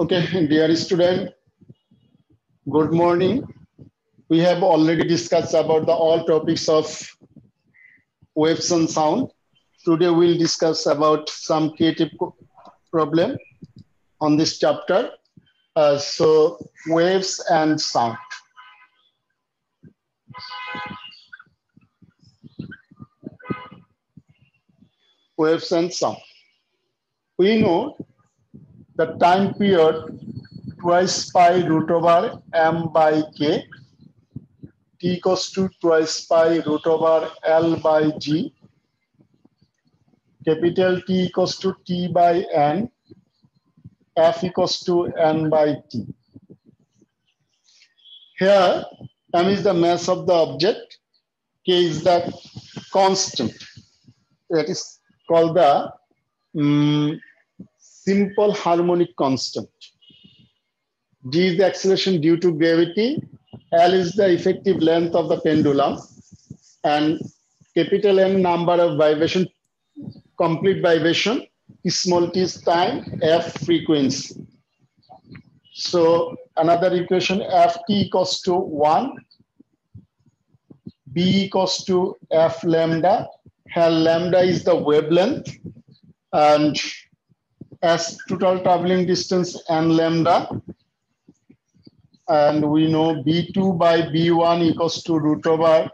Okay, dear student, good morning. We have already discussed about the all topics of waves and sound. Today we'll discuss about some creative problem on this chapter. So waves and sound. Waves and sound. We know the time period twice pi root over m by k, t equals to twice pi root over l by g, capital T equals to t by n, f equals to n by t. Here, m is the mass of the object, k is the constant. That is called the simple harmonic constant. G is the acceleration due to gravity, L is the effective length of the pendulum, and capital N number of vibration, complete vibration, small t is time, f frequency. So another equation, ft equals to 1, b equals to f lambda. Here lambda is the wavelength, and as total traveling distance n lambda, and we know b2 by b1 equals to root over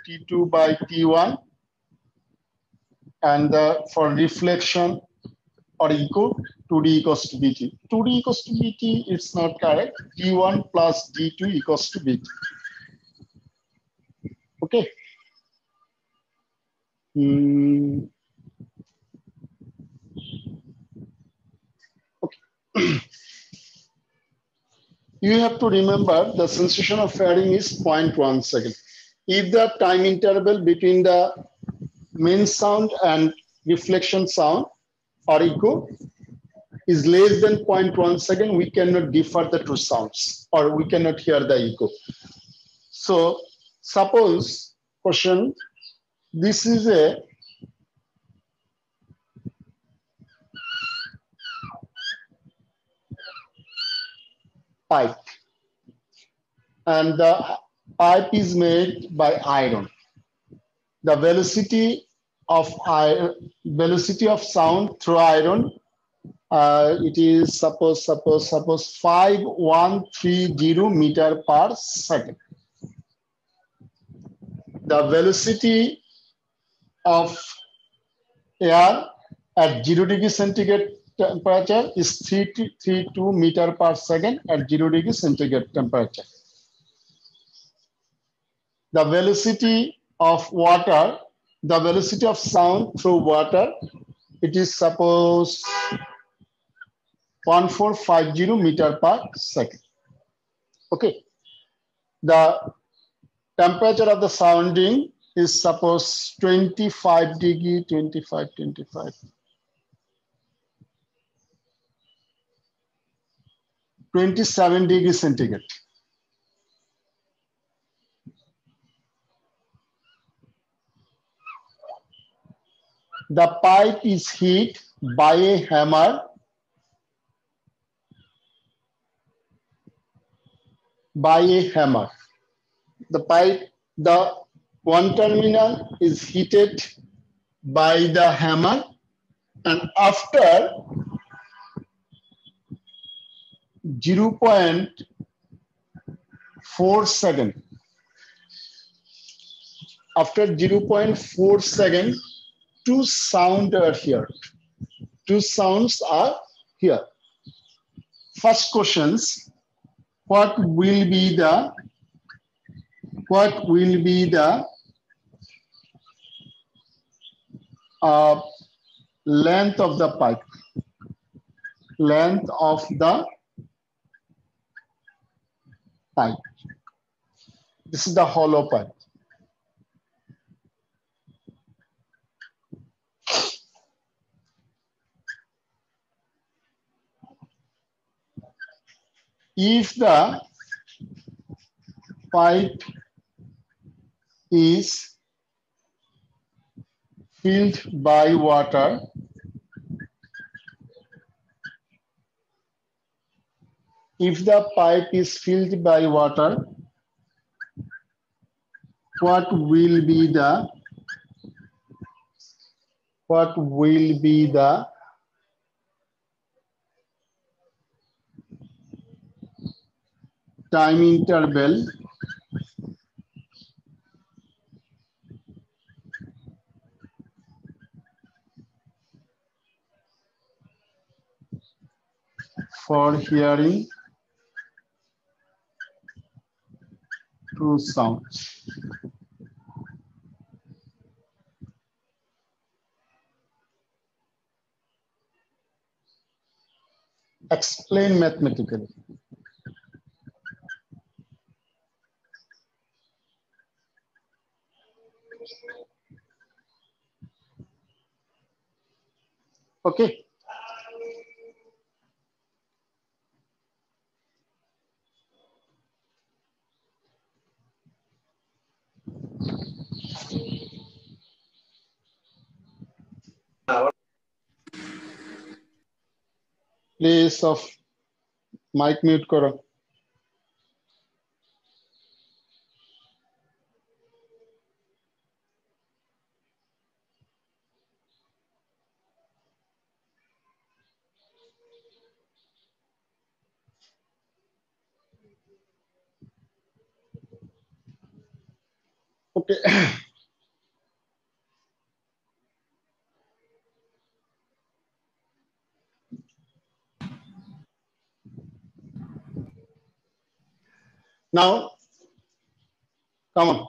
t2 by t1, and for reflection or echo, 2d equals to bt. 2d equals to bt, it's not correct. t1 plus d2 equals to bt. Okay. Okay. You have to remember the sensation of hearing is 0.1 second. If the time interval between the main sound and reflection sound or echo is less than 0.1 second, we cannot differ the two sounds or we cannot hear the echo. So suppose question, this is a pipe and the pipe is made by iron. The velocity of sound through iron, it is suppose 5130 meter per second. The velocity of air at 0 degree centigrade temperature is 332 meter per second at 0 degree centigrade temperature. The velocity of water, the velocity of sound through water, it is suppose 1450 meter per second. Okay. The temperature of the sounding is suppose 25 degree, 27 degree centigrade. The pipe is hit by a hammer The pipe, the one terminal is heated by the hammer, and after 0.4 second, two sounds are here. Two sounds are here. First questions, what will be the length of the pipe? Length of the pipe. This is the hollow pipe. If the pipe is filled by water, if the pipe is filled by water, what will be the time interval for hearing true sounds? Explain mathematically. Okay. Please of mic mute karo. Okay. Now, come on.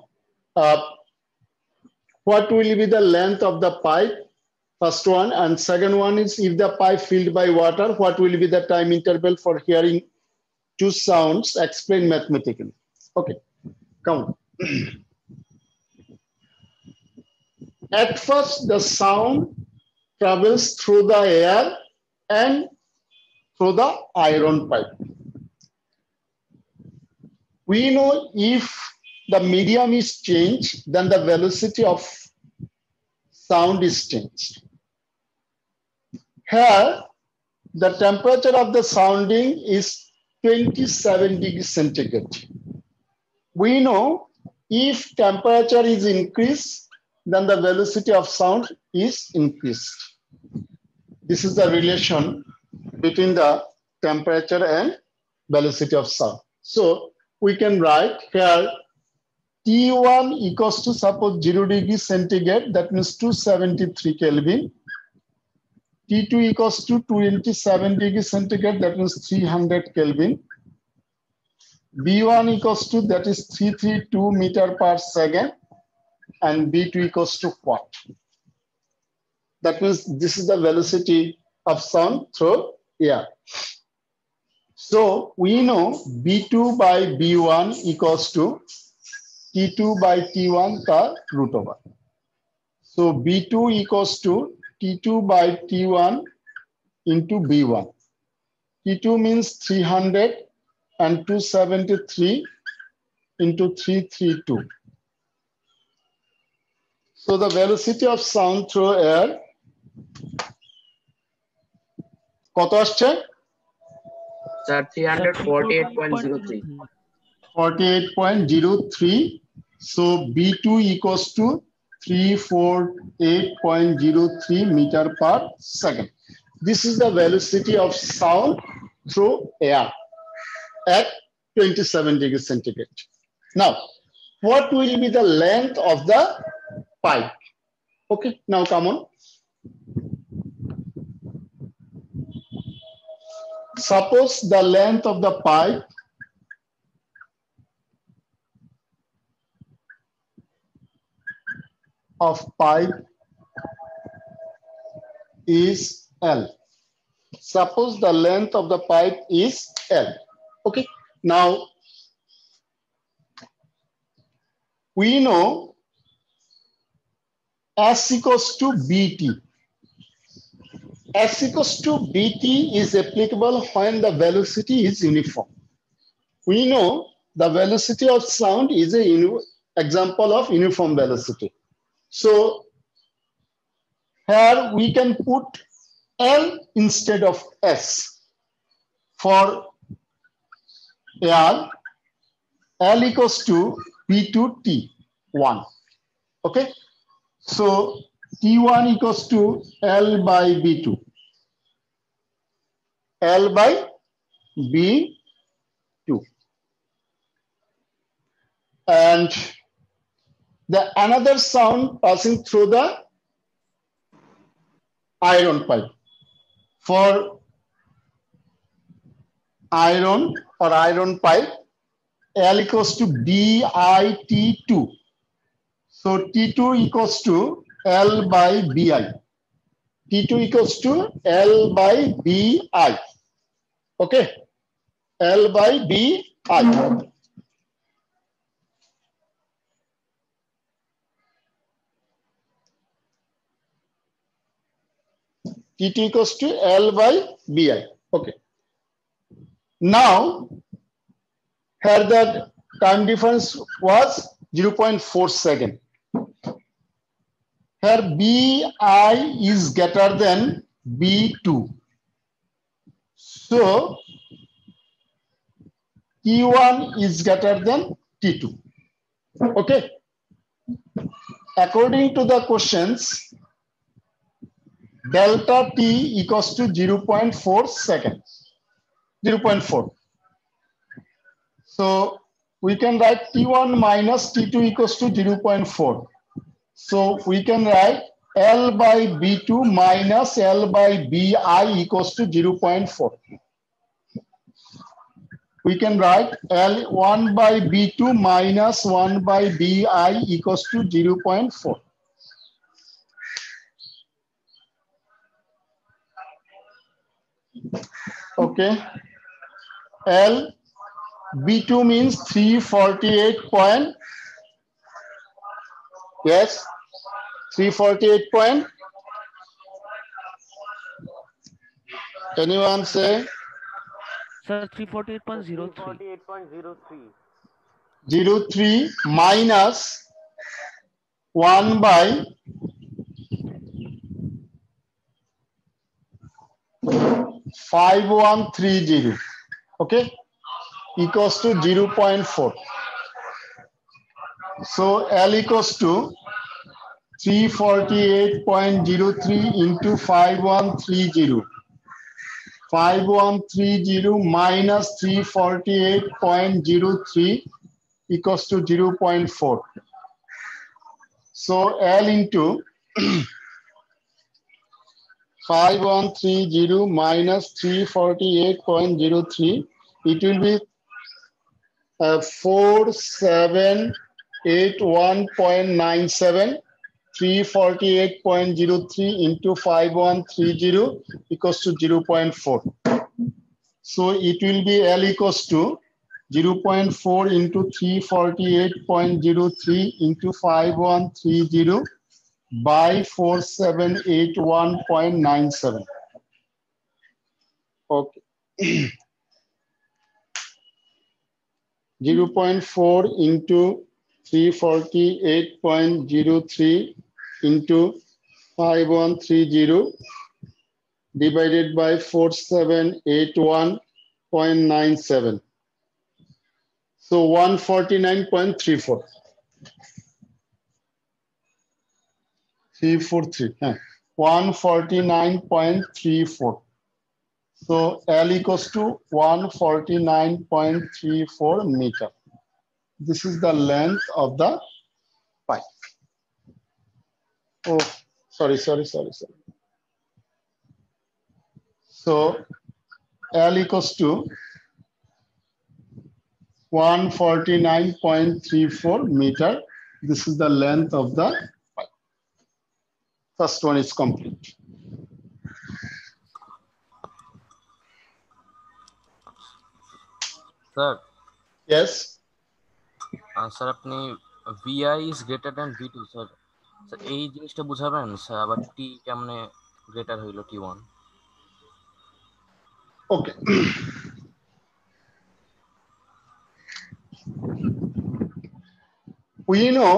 What will be the length of the pipe? First one, and second one is if the pipe filled by water, what will be the time interval for hearing two sounds? Explain mathematically. Okay, come on. At first, the sound travels through the air and through the iron pipe. We know if the medium is changed, then the velocity of sound is changed. Here, the temperature of the sounding is 27 degrees centigrade. We know if temperature is increased, then the velocity of sound is increased. This is the relation between the temperature and velocity of sound. So we can write here T1 equals to suppose 0 degrees centigrade, that means 273 Kelvin. T2 equals to 27 degrees centigrade, that means 300 Kelvin. B1 equals to, that is 332 meter per second, and B2 equals to what? That means this is the velocity of sound through air. So we know B2 by B1 equals to T2 by T1 ka root over. So B2 equals to T2 by T1 into B1. T2 means 300 and 273 into 332. So the velocity of sound through air কত আসছে? Sir, 348.03. 48.03. So B2 equals to 348.03 meter per second. This is the velocity of sound through air at 27 degrees centigrade. Now, what will be the length of the pipe? Okay, now come on. Suppose the length of the pipe is L. Suppose the length of the pipe is L. Okay, now we know S equals to BT. S equals to BT is applicable when the velocity is uniform. We know the velocity of sound is an example of uniform velocity. So here we can put L instead of S for L equals to B to T1. Okay. So T1 equals to L by B2. L by B2. And the another sound passing through the iron pipe. For iron or iron pipe, L equals to BIT2. So T2 equals to L by BI. T2 equals to L by BI. Okay. L by BI. T2 equals to L by BI. Okay. Now, here the time difference was 0.4 second. Here BI is greater than B2. So T1 is greater than T2. Okay. According to the questions, delta T equals to 0.4 seconds. 0.4. So we can write T1 minus T2 equals to 0.4. So we can write L by B2 minus L by BI equals to 0.4. We can write L1 by B2 minus 1 by BI equals to 0.4. Okay. L B2 means 348 point. Yes. 348 point. Anyone say? Sir, 348.03. 03 minus 1 by 5130. Okay. Equals to 0.4. So L equals to 348.03 into 5130. 5130 minus 348.03 equals to 0.4. So L into 5130 minus 348.03, it will be 4781.97. 348.03 into 5130 equals to 0.4. So it will be L equals to 0.4 into 348.03 into 5130 by 4781.97. Okay. 0.4 into 348.03 into 5130 divided by 4781.97. So 149.34. 343. 149.34. So L equals to 149.34 meter. This is the length of the pipe. Oh, sorry. So L equals to 149.34 meter. This is the length of the pipe. First one is complete. Sir. Yes. Sir, apni VI is greater than V2, sir. Sir, এই জিনিসটা বুঝাবেন sir, আবার T কেমনে greater হইলো T1? Okay. We know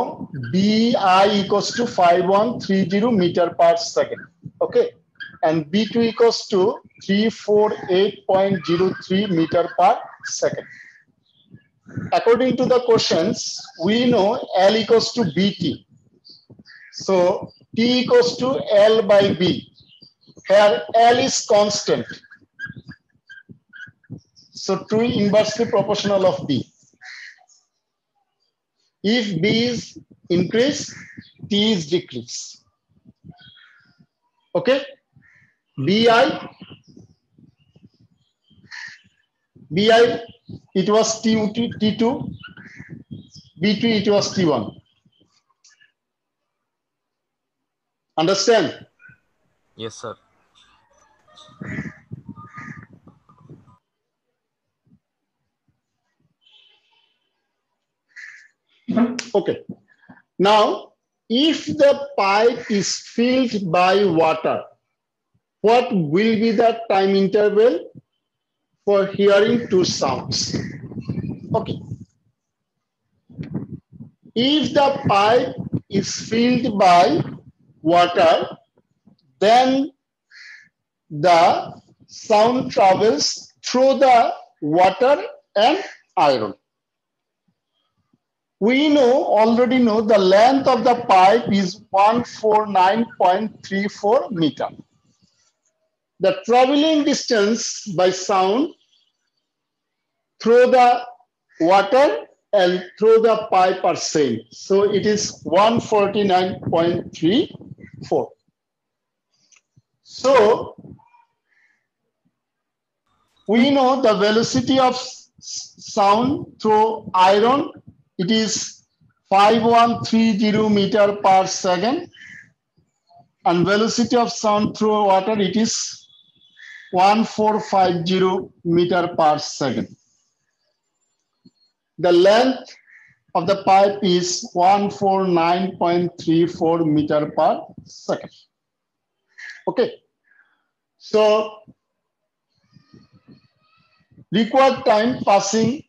BI equals to 5130 meter per second. Okay. And B2 equals to 348.03 meter per second. according to the questions, we know L equals to BT. So T equals to L by B. Here L is constant. So T inversely proportional of B. If B is increase, T is decrease. Okay? BI, it was T2, B2, it was T1. Understand? Yes, sir. Okay. Now, if the pipe is filled by water, what will be the time interval for hearing two sounds? Okay. If the pipe is filled by water, then the sound travels through the water and iron. We already know the length of the pipe is 149.34 meter. The traveling distance by sound through the water and through the pipe are same. So it is 149.34. So we know the velocity of sound through iron, it is 5130 meter per second, and velocity of sound through water, it is 1450 meter per second. The length of the pipe is 149.34 meter per second. Okay. So required time passing,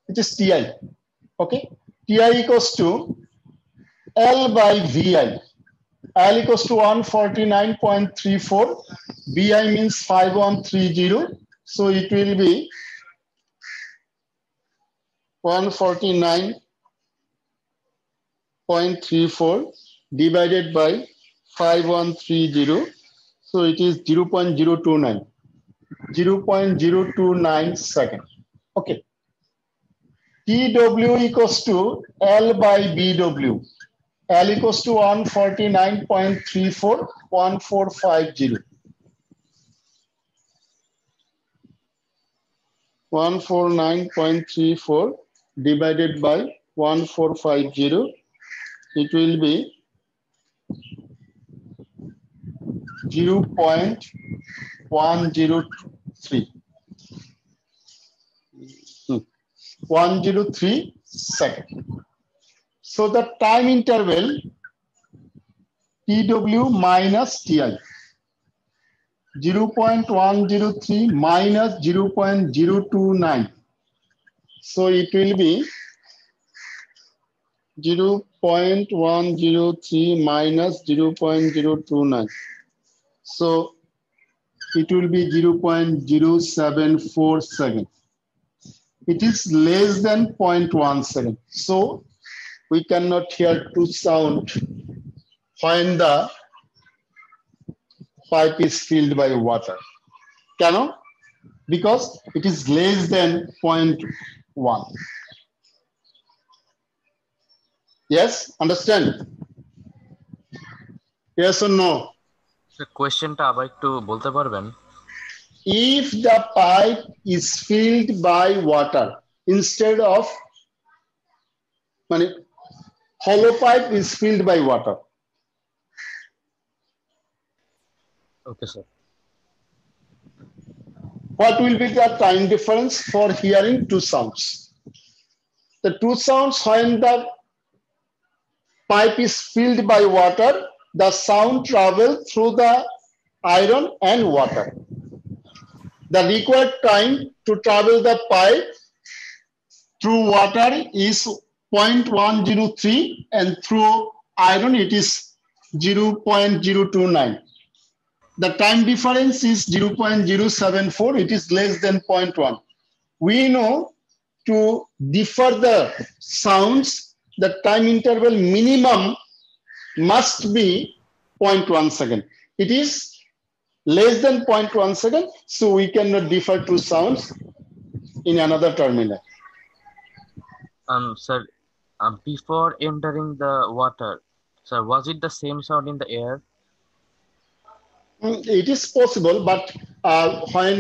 it is Ti. Okay. Ti equals to L by Vi. L equals to 149.34. Vi means 5130. So it will be 149.34 divided by 5130. So it is 0.029. 0.029 second. Okay. TW equals to L by BW. L equals to 149.34, 1450. 149.34 divided by 1450, it will be 0.103. 103 second. So the time interval TW minus TI, 0.103 minus 0.029. So it will be 0.103 minus 0.029. So it will be 0.074 seconds. It is less than 0.1 second. So we cannot hear two sound when the pipe is filled by water. Cannot? Because it is less than 0.1. Yes, understand? Yes or no? The question ta abar ekটু বলতে পারবেন? If the pipe is filled by water instead of hollow pipe is filled by water. Okay, sir. What will be the time difference for hearing two sounds? The two sounds, when the pipe is filled by water, the sound travels through the iron and water. The required time to travel the pipe through water is 0.103 and through iron it is 0.029. The time difference is 0.074, it is less than 0.1. we know to differ the sounds, the time interval minimum must be 0.1 second. It is less than 0.1 second, so we cannot differ two sounds in another terminal. Sir, before entering the water, sir, was it the same sound in the air? It is possible, but when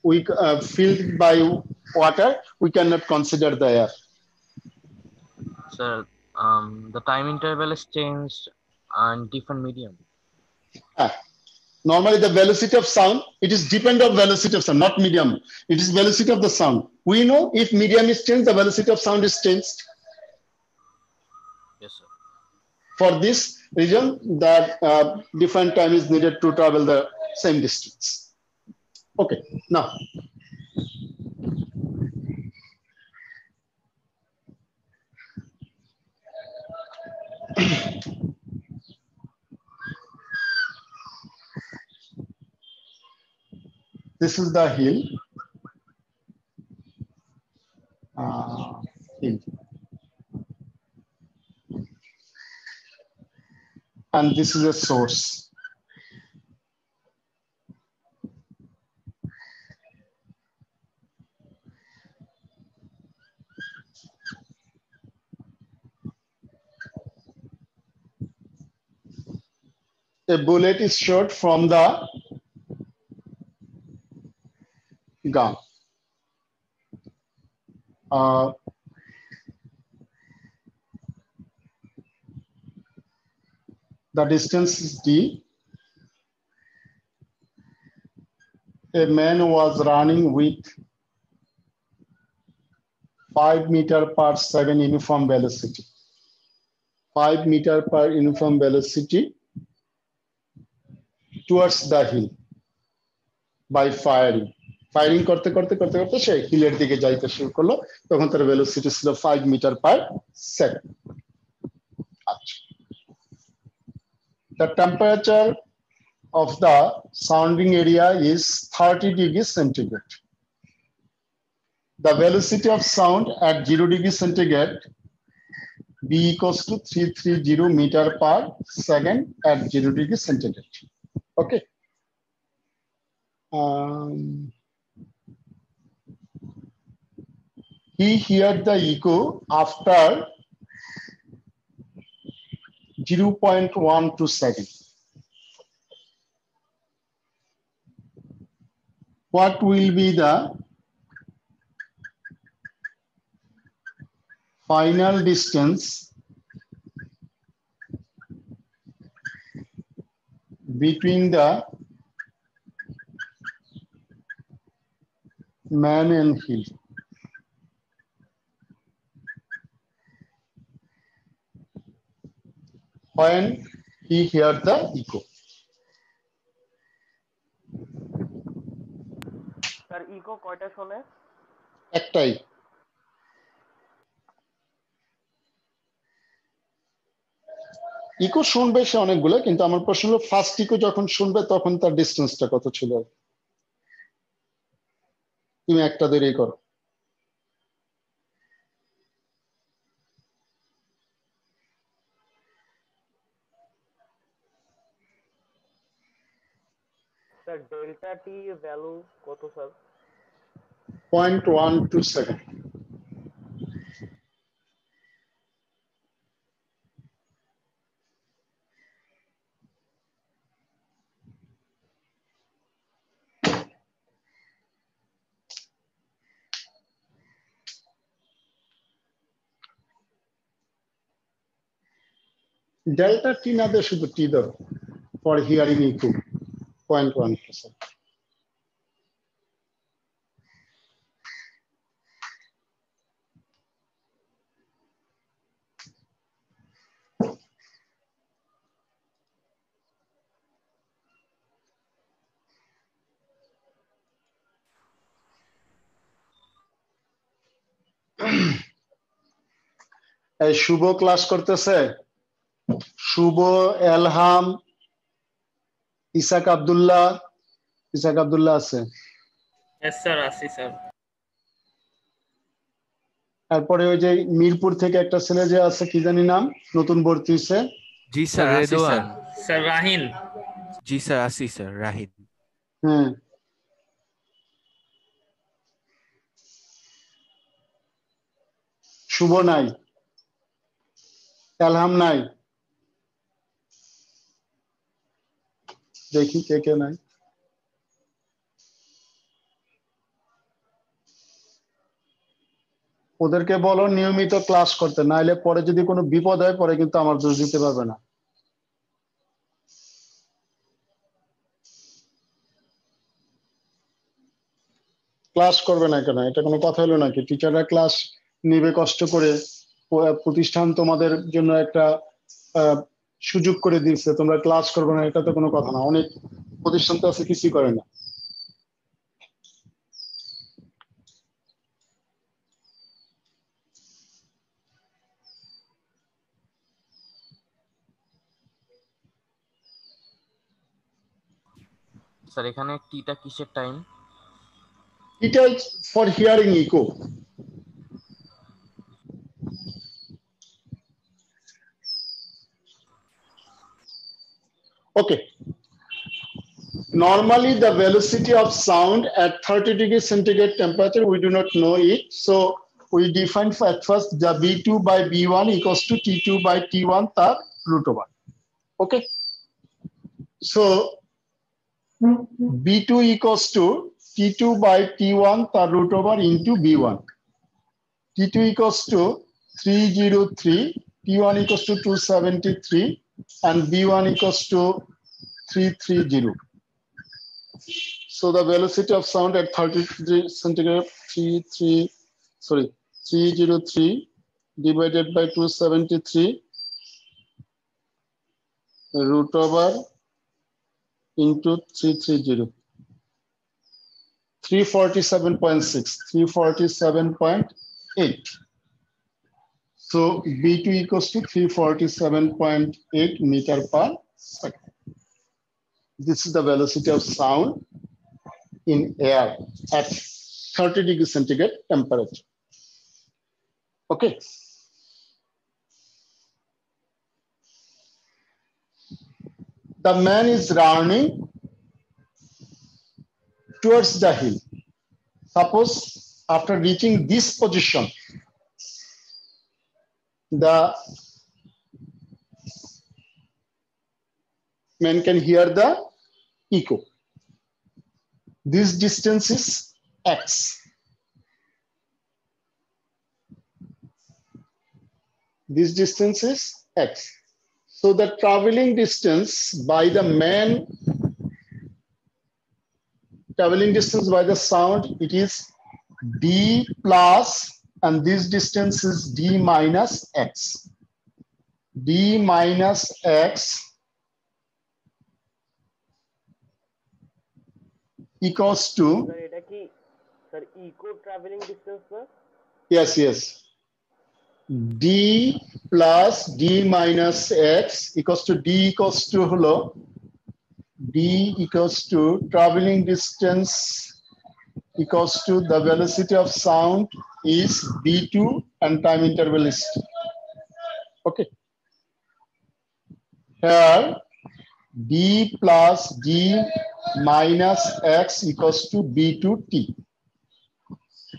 we filled by water, we cannot consider the air. Sir, the time interval is changed on different medium. Normally, the velocity of sound, it is dependent on velocity of sound, not medium. It is velocity of the sound. We know if medium is changed, the velocity of sound is changed. Yes, sir. For this reason, that different time is needed to travel the same distance. Okay, now. This is the hill. Hill. And this is a source. A bullet is shot from the gun. The distance is d. A man was running with 5 meters/second uniform velocity. 5 meters per uniform velocity towards the hill by firing. Firing করতে করতে করতে করতে সে হিলের দিকে যাইতে শুরু করলো, তখন তার ভেলোসিটি ছিল 5 meters/second. The temperature of the sounding area is 30 degrees centigrade. The velocity of sound at 0 degrees centigrade b equals to 330 meters/second at 0 degrees centigrade. Okay. He heard the echo after 0.12 seconds. What will be the final distance between the man and hill? When he heard the echo. Sir echo কয়টা শোনে? একটাই। Eco শুনবে সে অনেকগুলো, কিন্তু আমার প্রশ্ন হলো first eco যখন শুনবে তখন তার ডিস্টেন্সটা কত ছিল? তুমি একটা ধরেই করো। স্যার ডেল্টা টি ভ্যালু কত স্যার? 0.12 সেকেন্ড। Delta T না দিয়ে শুধু T ধরো for hearing echo 0.1%. এই শুভ ক্লাস করতেছে, শুভ, এলহাম, ইসাক আব্দুল্লাহ আছে। Yes, sir. আসি স্যার। তারপরে ওই যে মিরপুর থেকে একটা ছেলে যে আছে কি জানি নাম নতুন ভর্তি হয়েছে জি স্যার, আসি রেদওয়ান। স্যার। স্যার রাহিন। জি স্যার, আসি স্যার, রাহিন। হ্যাঁ শুভ নাই, এলহাম নাই, দেখি কে কে নাই। ওদেরকে বলো নিয়মিত ক্লাস করতে, নাইলে পরে যদি কোনো বিপদ হয় পরে কিন্তু আমার দোষ দিতে পারবে না। ক্লাস করবে না কেন, এটা কোনো কথা হলো নাকি? টিচাররা ক্লাস নিবে কষ্ট করে, প্রতিষ্ঠান তোমাদের জন্য একটা সুযোগ করে দিচ্ছে, তোমরা ক্লাস করবে না, এটা তো কোনো কথা না। অনেক প্রতিষ্ঠান তো আছে কিছুই করে না। স্যার এখানে টিটা কিসের টাইম? এটা for hearing echo. Okay. Normally, the velocity of sound at 30 degrees centigrade temperature, we do not know it. So we define at first the B2 by B1 equals to T2 by T1 tar root over. Okay. So B2 equals to T2 by T1 tar root over into B1. T2 equals to 303, T1 equals to 273, and B1 equals to 330. So the velocity of sound at 33 centigrade 303 divided by 273 root over into 330. 347.6, 347.8. So B2 equals to 347.8 meter per second. This is the velocity of sound in air at 30 degrees centigrade temperature. Okay. The man is running towards the hill. Suppose after reaching this position, the man can hear the echo. This distance is x. This distance is x. So the traveling distance by the man, traveling distance by the sound, it is d plus, and this distance is d minus x. D minus x equals to, sir এটা কি sir eco travelling distance না? yes, yes, d plus d minus x equals to d equals to holo, d equals to traveling distance equals to the velocity of sound is b2 and time interval is t. Okay. Here d plus d minus x equals to b2t.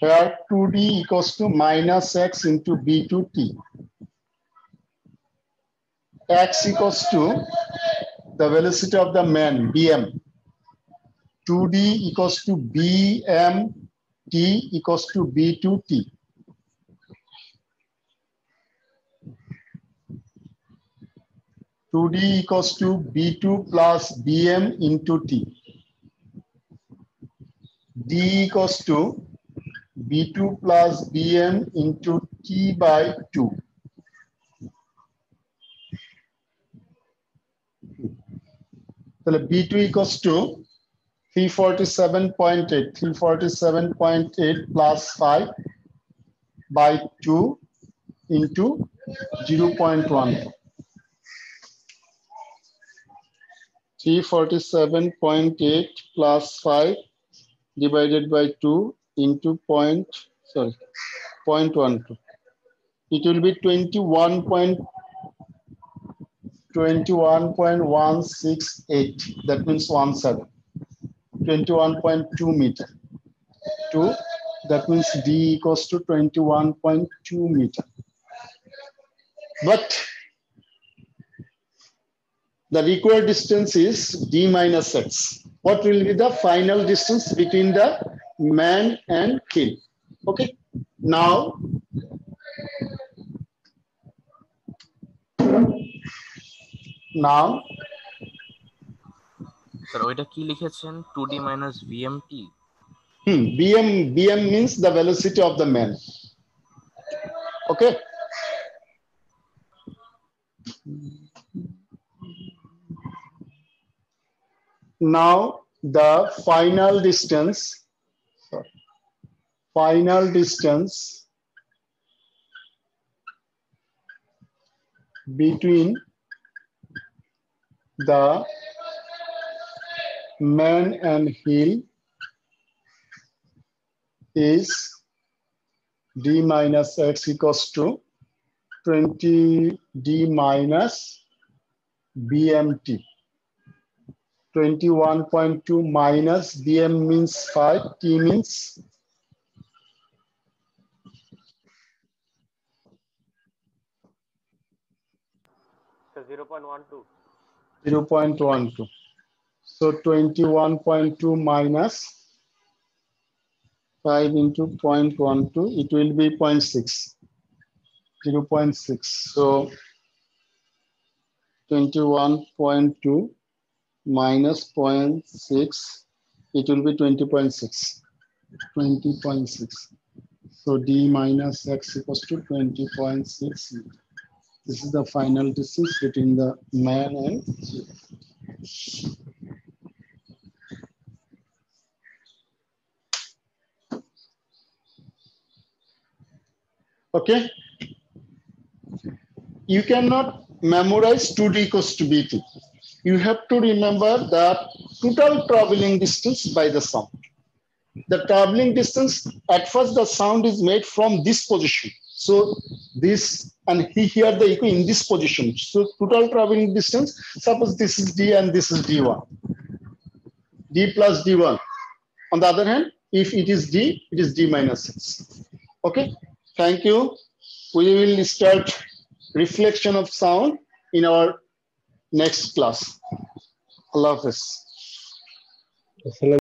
Here 2d equals to minus x into b2t. X equals to the velocity of the man, bm. 2d equals to bm t equals to b2t. Two d equals to b2 plus bm into t. D equals to b2 plus bm into t by 2. So b2 equals to 347.8 plus 5 by 2 into 0.1. 347.8 plus 5 divided by 2 into 0.12. It will be 21.168. That means 17. 21.2 meter. 2. That means D equals to 21.2 meter. But the required distance is D minus X. What will be the final distance between the man and hill? Okay. Now, sir ওইটা কি লিখেছেন 2d minus vmt BM means the velocity of the man. Okay. Now the final distance between the man and hill is D minus X equals to 20 D minus BMT. 21.2 minus BM means 5, T means 0.12. 0.12. So 21.2 minus 5 into 0.12, it will be 0.6. 0.6. So 21.2 minus 0.6, it will be 20.6. 20.6. So D minus X equals to 20.6. This is the final distance between the man and hill. Okay. You cannot memorize 2D equals to BT. You have to remember the total traveling distance by the sound. The traveling distance, at first the sound is made from this position. So this, and here the echo in this position. So total traveling distance, suppose this is D and this is D1. D plus D1. On the other hand, if it is D, it is D minus 6. Okay, thank you. We will start reflection of sound in our next class. Allah Hafiz.